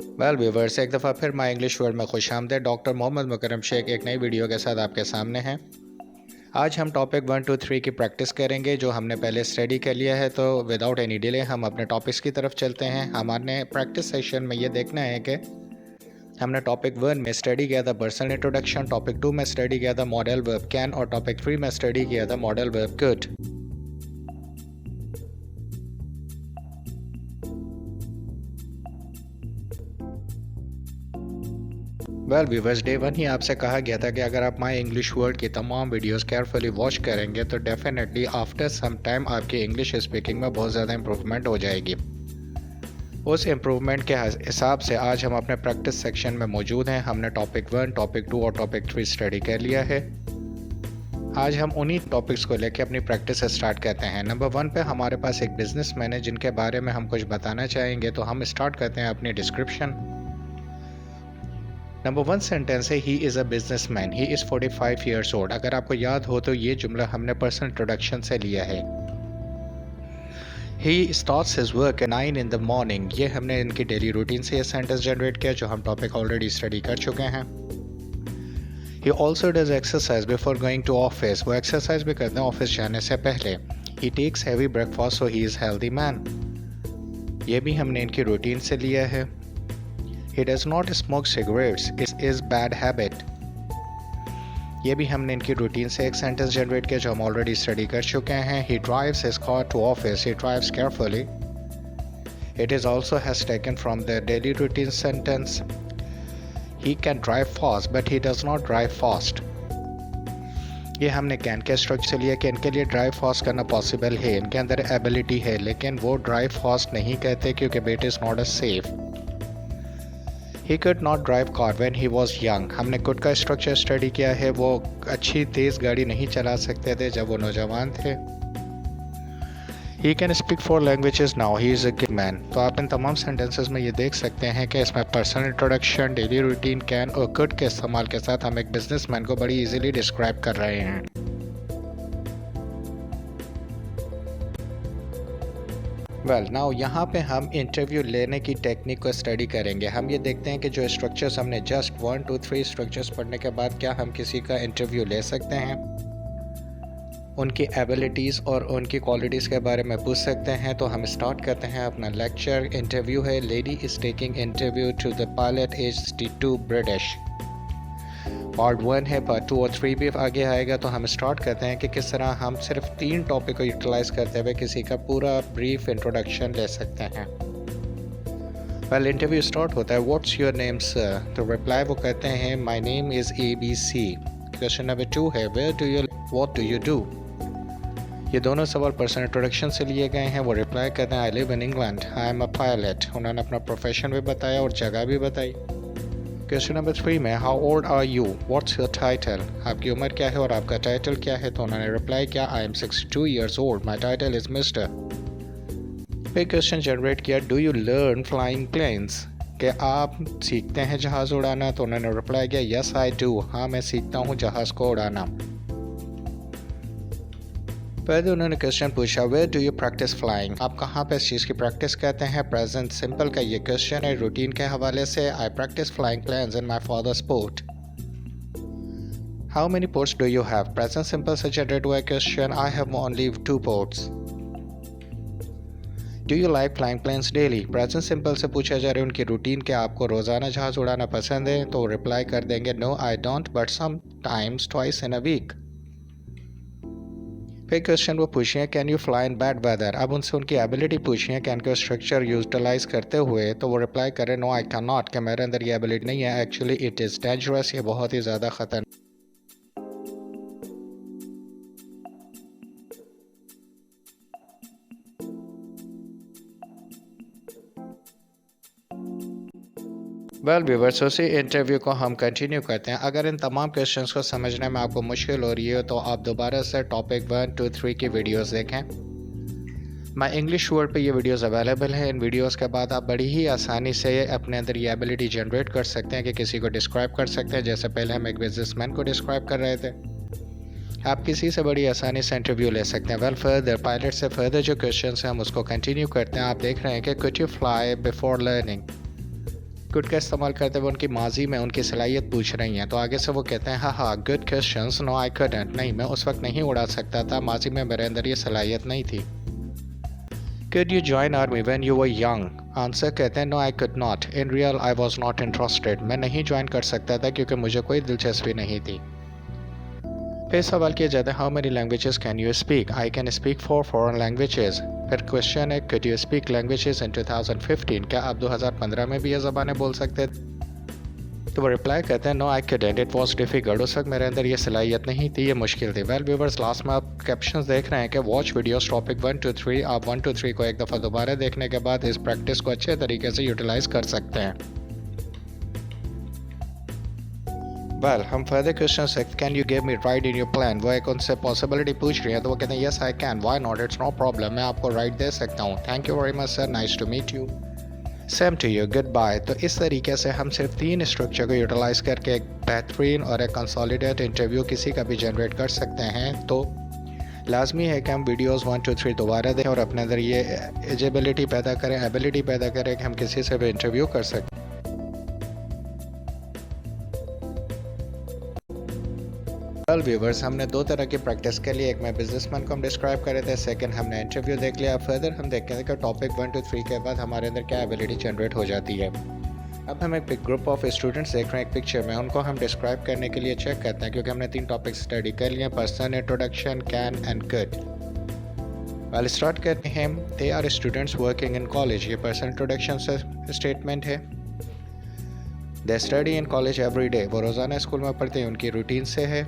Viewers, एक दफ़ा फिर माई इंग्लिश वर्ल्ड में खुशामदीद। डॉक्टर मोहम्मद मुकरम शेख एक नई वीडियो के साथ आपके सामने हैं। आज हम टॉपिक 1 2 3 की प्रैक्टिस करेंगे जो हमने पहले स्टडी कर लिया है। तो विदाउट एनी डिले हम अपने टॉपिक्स की तरफ चलते हैं। हमारे प्रैक्टिस सेशन में ये देखना है कि हमने टॉपिक 1 में स्टडी किया था पर्सनल इंट्रोडक्शन, टॉपिक 2 में स्टडी किया था मॉडल वर्ब कैन और टॉपिक 3 में स्टडी किया था modal verb could. Viewers, day 1 ही आपसे कहा गया था कि अगर आप माई इंग्लिश वर्ल्ड की तमाम वीडियोस केयरफुली वॉच करेंगे तो डेफिनेटली आफ्टर सम टाइम आपकी इंग्लिश स्पीकिंग में बहुत ज़्यादा इम्प्रूवमेंट हो जाएगी। उस इम्प्रूवमेंट के हिसाब से आज हम अपने प्रैक्टिस सेक्शन में मौजूद हैं। हमने टॉपिक 1, टॉपिक 2 और टॉपिक 3 स्टडी कर लिया है। आज हम उन्हीं टॉपिक्स को लेकर अपनी प्रैक्टिस स्टार्ट करते हैं। नंबर 1 पे हमारे पास एक बिजनेसमैन है जिनके बारे में हम कुछ बताना चाहेंगे। तो हम स्टार्ट करते हैं अपनी डिस्क्रिप्शन। नंबर 1 सेंटेंस है he is a businessman, he is 45 years old. अगर आपको याद हो तो ये जुमला हमने पर्सनल इंट्रोडक्शन से लिया है। He starts his work at 9 in the morning, ये हमने इनकी डेली रूटीन से ये सेंटेंस जनरेट किया जो हम टॉपिक ऑलरेडी स्टडी कर चुके हैं। He also does exercise before going to office, वो एक्सरसाइज भी करते हैं ऑफिस जाने से पहले। He takes heavy breakfast so he is healthy man, ये भी हमने इनकी रूटीन से लिया है। He does not smoke cigarettes, it is bad habit, ये भी हमने इनकी रूटीन से एक सेंटेंस जनरेट किया जो हम ऑलरेडी स्टडी कर चुके हैं। He drives his car to office, he drives carefully, it is also has taken from the daily routine sentence. He can drive fast but he does not drive fast, ये हमने can के structure लिया कि इनके लिए drive fast करना possible है, इनके अंदर एबिलिटी है, लेकिन वो ड्राइव फास्ट नहीं कहते क्योंकि it is not a safe. He could not drive car when he was young, हमने कुड का स्ट्रक्चर स्टडी किया है, वो अच्छी तेज़ गाड़ी नहीं चला सकते थे जब वो नौजवान थे। He can speak 4 languages now, he is a good man। तो आप इन तमाम सेंटेंसेस में ये देख सकते हैं कि इसमें personal introduction, daily routine, can और कुड के इस्तेमाल के साथ हम एक बिजनेसमैन को बड़ी इजीली डिस्क्राइब कर रहे हैं। नाउ यहाँ पे हम इंटरव्यू लेने की टेक्निक को स्टडी करेंगे। हम ये देखते हैं कि जो स्ट्रक्चर्स हमने जस्ट 1 2 3 स्ट्रक्चर्स पढ़ने के बाद क्या हम किसी का इंटरव्यू ले सकते हैं, उनकी एबिलिटीज़ और उनकी क्वालिटीज़ के बारे में पूछ सकते हैं। तो हम स्टार्ट करते हैं अपना लेक्चर। इंटरव्यू है, lady is taking interview to the pilot age 62 British. Part 1 है, पार्ट 2 और 3 भी आगे आएगा। तो हम स्टार्ट करते हैं कि किस तरह हम सिर्फ 3 टॉपिक को यूटिलाइज़ करते हुए किसी का पूरा ब्रीफ इंट्रोडक्शन ले सकते हैं। इंटरव्यू स्टार्ट होता है, व्हाट्स योर नेम सर, तो रिप्लाई वो कहते हैं my name is ABC। Question number 2 है, where do you, what do you do. ये दोनों सवाल पर्सनल इंट्रोडक्शन से लिए गए हैं। वो रिप्लाई करते हैं I live in England, I am a pilot. उन्होंने अपना प्रोफेशन भी बताया और जगह भी बताई। क्वेश्चन नंबर 3 में how old are you, what's your title, आपकी उम्र क्या है और आपका टाइटल क्या है। तो उन्होंने रिप्लाई किया I am 62 years old, my title is mister. फिर क्वेश्चन जनरेट किया, do you learn flying planes, कि आप सीखते हैं जहाज़ उड़ाना। तो उन्होंने रिप्लाई किया यस आई डू, हाँ मैं सीखता हूँ जहाज़ को उड़ाना। फिर उन्होंने क्वेश्चन पूछा where do you practise flying, आप कहाँ पे इस चीज़ की प्रैक्टिस करते हैं। प्रेजेंट सिंपल का ये क्वेश्चन है रूटीन के हवाले से। I practise flying planes in my father's port. How many ports do you have, present simple से जनरेट हुआ question, I have only 2 ports. Do you like flying planes daily, present simple से पूछा जा रहा है उनकी रूटीन के आपको रोज़ाना जहाज़ उड़ाना पसंद है। तो रिप्लाई कर देंगे no I don't but sometimes twice in a week. फिर क्वेश्चन वो पूछे हैं can you fly in bad weather, अब उनसे उनकी एबिलिटी पूछी है कैन के स्ट्रक्चर यूटिलाइज करते हुए। तो वो रिप्लाई करें नो आई कैन नॉट, कि मेरे अंदर ये एबिलिटी नहीं है, एक्चुअली इट इज़ डेंजरस, ये बहुत ही ज़्यादा खतरनाक। व्यूवर्स, उसी इंटरव्यू को हम कंटिन्यू करते हैं। अगर इन तमाम क्वेश्चंस को समझने में आपको मुश्किल हो रही है तो आप दोबारा से टॉपिक 1 2 3 की वीडियोस देखें। माई इंग्लिश वर्ल्ड पे ये वीडियोस अवेलेबल हैं। इन वीडियोस के बाद आप बड़ी ही आसानी से अपने अंदर ये एबिलिटी जनरेट कर सकते हैं कि किसी को डिस्क्राइब कर सकते हैं। जैसे पहले हम एक बिजनेसमैन को डिस्क्राइब कर रहे थे, आप किसी से बड़ी आसानी से इंटरव्यू ले सकते हैं। फर्दर पायलट से फर्दर जो क्वेश्चन हैं हम उसको कंटिन्यू करते हैं। आप देख रहे हैं कि could you fly before learning, could का इस्तेमाल करते हुए उनकी माजी में उनकी सलाहियत पूछ रही हैं, तो आगे से वो कहते हैं हाँ good questions, no I couldn't, नहीं मैं उस वक्त नहीं उड़ा सकता था, माजी में मेरे अंदर ये सलाहियत नहीं थी। Could you join army when you were young? Answer कहते हैं no I could not, in real I was not interested, मैं नहीं ज्वाइन कर सकता था क्योंकि मुझे कोई दिलचस्पी नहीं थी। फिर सवाल किया जाता है how many languages can you speak? I can speak 4 foreign languages. फिर क्वेश्चन है could you speak languages in 2015? क्या आप 2015 में भी ये ज़बानें बोल सकते थे? तो वो रिप्लाई करते हैं no I couldn't, it was difficult, उस वक्त मेरे अंदर ये सलाहियत नहीं थी, ये मुश्किल थी। वेल व्यूअर्स, लास्ट में आप कैप्शंस देख रहे हैं कि वॉच वीडियोस टॉपिक 1 to 3, आप 1 to 3 को एक दफ़ा दोबारा देखने के बाद इस प्रैक्टिस को अच्छे तरीके से यूटिलाइज कर सकते हैं। वेल हम फर्दर क्वेश्चन से can you give me ride in your plan, वो एक उनसे पॉसिबिलिटी पूछ रही है, तो वो कहते हैं yes I can, why not, it's no problem, मैं आपको राइड दे सकता हूँ। Thank you very much sir, nice to meet you, same to you, goodbye. तो इस तरीके से हम सिर्फ 3 स्ट्रक्चर को यूटिलाइज करके एक बेहतरीन और एक कंसोलिडेट इंटरव्यू किसी का भी जनरेट कर सकते हैं। तो लाजमी है कि हम वीडियोस 1 to 3 दोबारा दें और अपने अंदर ये एबिलिटी पैदा करें कि हम किसी से भी इंटरव्यू कर सकें। वेल व्यूवर्स, हमने 2 तरह की प्रैक्टिस के लिए, एक में बिजनेसमैन को हम डिस्क्राइब कर रहे थे, सेकंड हमने इंटरव्यू देख लिया। फर्दर हम देखेंगे कि टॉपिक 1 to 3 के बाद हमारे अंदर क्या एबिलिटी जनरेट हो जाती है। अब हम एक ग्रुप ऑफ स्टूडेंट्स देख रहे हैं एक पिक्चर में, उनको हम डिस्क्राइब करने के लिए चेक करते हैं क्योंकि हमने 3 टॉपिक स्टडी कर लिए, person, introduction, can and could. Well start करते हैं। They are students working in college, ये पर्सन इंट्रोडक्शन से स्टेटमेंट है। They study in college every day, वो रोज़ाना स्कूल में पढ़ते हैं, उनकी रूटीन से है।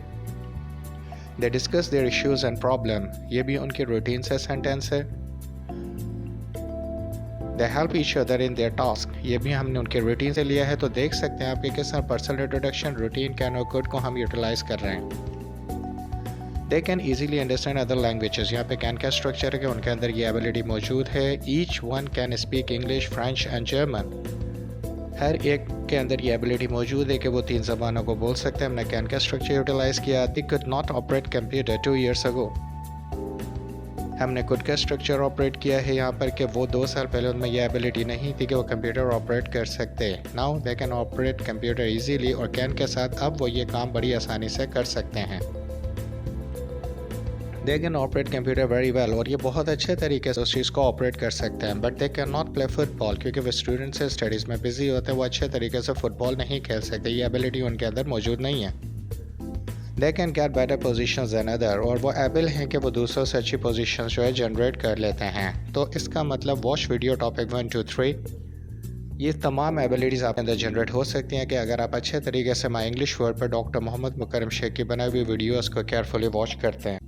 They discuss their issues and problem, ये भी उनकी रूटीन से सेंटेंस है। They help each other in their task, ये भी हमने उनके रूटीन से लिया है। तो देख सकते हैं आप कि किस तरह पर्सनल इंट्रोडक्शन, रूटीन, कैन और कुड को हम यूटिलाइज कर रहे हैं। They can easily understand other languages, यहाँ पे कैन का स्ट्रक्चर है कि उनके अंदर ये एबिलिटी मौजूद है। Each one can speak English, French and German, हर एक के अंदर ये एबिलिटी मौजूद है कि वो 3 ज़बानों को बोल सकते हैं। हमने कैन का स्ट्रक्चर यूटिलाइज किया। They could not operate computer 2 years ago, हमने कुड का स्ट्रक्चर ऑपरेट किया है यहाँ पर कि वो 2 साल पहले उनमें ये एबिलिटी नहीं थी कि वो कंप्यूटर ऑपरेट कर सकते। Now they can operate computer easily, और कैन के साथ अब वो ये काम बड़ी आसानी से कर सकते हैं। They can operate computer very well, और ये बहुत अच्छे तरीके से उस चीज़ को ऑपरेट कर सकते हैं। But they can not play football, क्योंकि वो स्टूडेंट्स से स्टडीज़ में बिजी होते हैं, वो अच्छे तरीके से फुटबॉल नहीं खेल सकते, ये एबिलिटी उनके अंदर मौजूद नहीं है। They can get better positions than other, और वो एबल हैं कि वो दूसरों से अच्छी पोजीशंस जो है जनरेट कर लेते हैं। तो इसका मतलब वॉच वीडियो टॉपिक 1 to 3, ये तमाम एबिलिटीज़ आपके अंदर जनरेट हो सकती हैं कि अगर आप अच्छे तरीके से माई इंग्लिश वर्ड पर डॉक्टर मोहम्मद मुकरम शेख की बनाई हुई वीडियोज़ को केयरफुली वॉच करते हैं।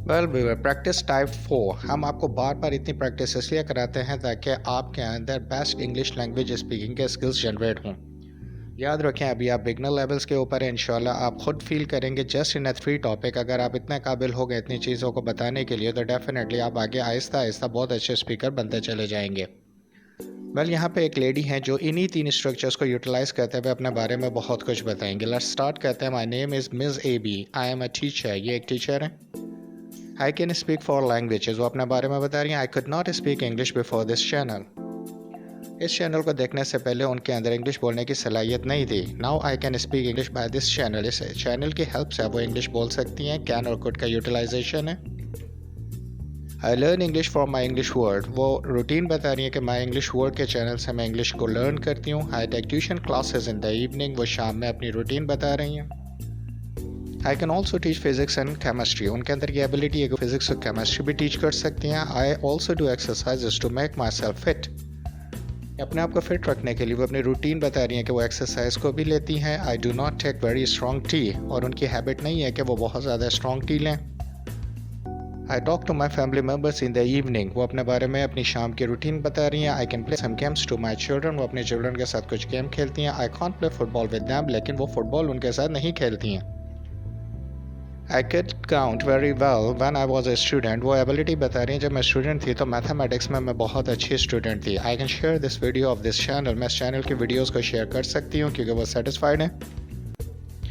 वेल प्रैक्टिस टाइप 4, हम आपको बार बार इतनी प्रैक्टिस इसलिए कराते हैं ताकि आपके अंदर बेस्ट इंग्लिश लैंग्वेज स्पीकिंग के स्किल्स जनरेट हों। याद रखें अभी आप बिगनर लेवल्स के ऊपर हैं, इंशाल्लाह आप खुद फील करेंगे जस्ट इन 3 टॉपिक अगर आप इतने काबिल हो गए इतनी चीज़ों को बताने के लिए, तो डेफिनेटली आप आगे आहिस्ता आहिस्ता बहुत अच्छे स्पीकर बनते चले जाएंगे। वेल यहाँ पे एक लेडी हैं जो इन्हीं 3 स्ट्रक्चर्स को यूटिलाइज करते हुए अपने बारे में बहुत कुछ बताएंगे। लेट्स स्टार्ट करते हैं। My name is miss AB, I am a teacher, ये एक टीचर है। आई कैन स्पीक 4 लैंग्वेजेस, वो अपने बारे में बता रही हैं। आई could not speak English before this channel, इस चैनल को देखने से पहले उनके अंदर इंग्लिश बोलने की सलाहियत नहीं थी। Now I can speak English by this channel, इस चैनल की हेल्प से वो इंग्लिश बोल सकती हैं। कैन और कुड का यूटिलाइजेशन है। I learn English from my English word, वो रूटीन बता रही है कि माई इंग्लिश वर्ड के चैनल से मैं इंग्लिश को लर्न करती हूँ। I take tuition classes in the evening, वो शाम में अपनी रूटीन बता रही हैं। I can also teach physics and chemistry, उनके अंदर ये एबिलिटी है कि फिजिक्स और केमिस्ट्री भी टीच कर सकती हैं। I also do exercises to make myself fit, अपने आप को फिट रखने के लिए वो अपनी रूटीन बता रही हैं कि वो एक्सरसाइज को भी लेती हैं। I do not take very strong tea, और उनकी हैबिट नहीं है कि वो बहुत ज़्यादा स्ट्रॉन्ग टी लें। I talk to my family members in the evening, वो अपने बारे में अपनी शाम की रूटीन बता रही हैं। I can play some games to my children, वो अपने चिल्ड्रन के साथ कुछ गेम खेलती हैं। I can't play football with them, लेकिन वो फुटबॉल उनके साथ नहीं खेलती हैं। I could count very well when I was a student, वो एबिलिटी बता रही हैं जब मैं स्टूडेंट थी तो मैथमेटिक्स में मैं बहुत अच्छी स्टूडेंट थी। I can share this video of this channel, मैं इस चैनल की वीडियोस को शेयर कर सकती हूँ क्योंकि वो सेटिस्फाइड है।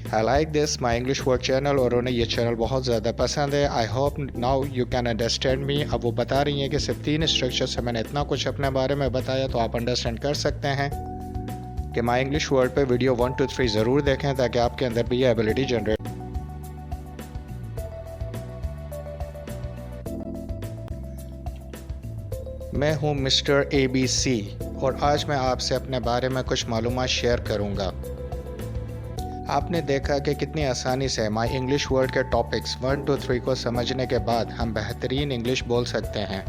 I like this my English word channel और उन्हें ये चैनल बहुत ज़्यादा पसंद है। I hope now you can understand me. अब वो बता रही हैं कि सिर्फ 3 स्ट्रक्चर से मैंने इतना कुछ अपने बारे में बताया, तो आप अंडरस्टैंड कर सकते हैं कि माई इंग्लिश वर्ड पे वीडियो 1 to 3 ज़रूर देखें ताकि आपके अंदर भी ये एबिलिटी जनरेट। मैं हूँ मिस्टर ABC और आज मैं आपसे अपने बारे में कुछ मालूमात शेयर करूँगा। आपने देखा कि कितनी आसानी से माई इंग्लिश वर्ड के टॉपिक्स 1 to 3 को समझने के बाद हम बेहतरीन इंग्लिश बोल सकते हैं।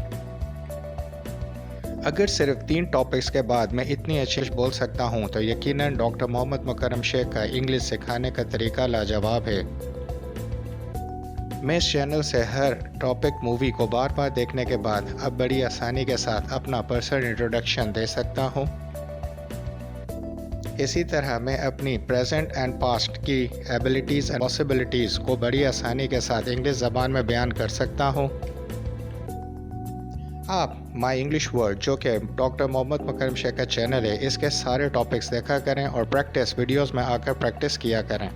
अगर सिर्फ 3 टॉपिक्स के बाद मैं इतनी अच्छी बोल सकता हूँ तो यकीनन डॉक्टर मोहम्मद मुकर्रम शेख का इंग्लिश सिखाने का तरीका लाजवाब है। मैं इस चैनल से हर टॉपिक मूवी को बार बार देखने के बाद अब बड़ी आसानी के साथ अपना पर्सनल इंट्रोडक्शन दे सकता हूँ। इसी तरह मैं अपनी प्रेजेंट एंड पास्ट की एबिलिटीज़ एंड पॉसिबिलिटीज़ को बड़ी आसानी के साथ इंग्लिश ज़बान में बयान कर सकता हूँ। आप माई इंग्लिश वर्ड जो कि डॉक्टर मोहम्मद मुकर्रम शेख का चैनल है, इसके सारे टॉपिक्स देखा करें और प्रैक्टिस वीडियोस में आकर प्रैक्टिस किया करें।